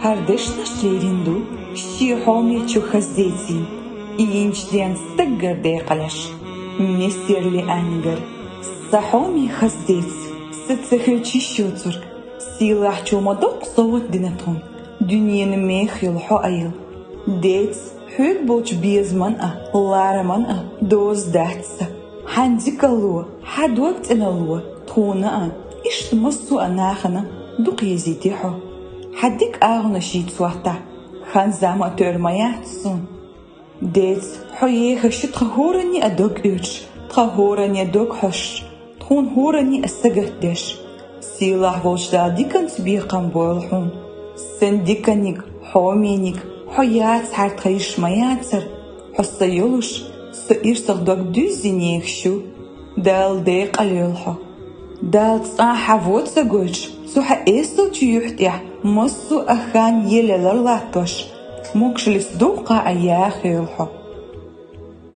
Hardeshna shlerindu, shihom yechu khazdetin, inchden stagger deqalash, nesterli anger, sahomi khazdets, sitsakhilchi shutur, silah chumadok sovat dinaton, dünyenin mekhyul ho ayıl, dets, hüg boch bizman laraman doz datsa, handikalu, had waqt inalu, tuna ishmasu anakhana, duq yezitiho. حدك شيت سواتا خان زعما ترمياتسون ديت حيي خشت تخورني أدوك إيش تخورني أدوك حش تخون هورني أستجدش سيلاح وجدا ديكن تبيقن بولحون سن ديكنيك حومينيك حيات حرت خيش مياتر حس يلوش سئير تغدوك دوزينيك شو دال ديق اليلحو دال تصاحا فوت سجوج سوحا إيستو تيوحتيح مصو أخان يلالر لاتوش موكشلس دوقا أياخي الحو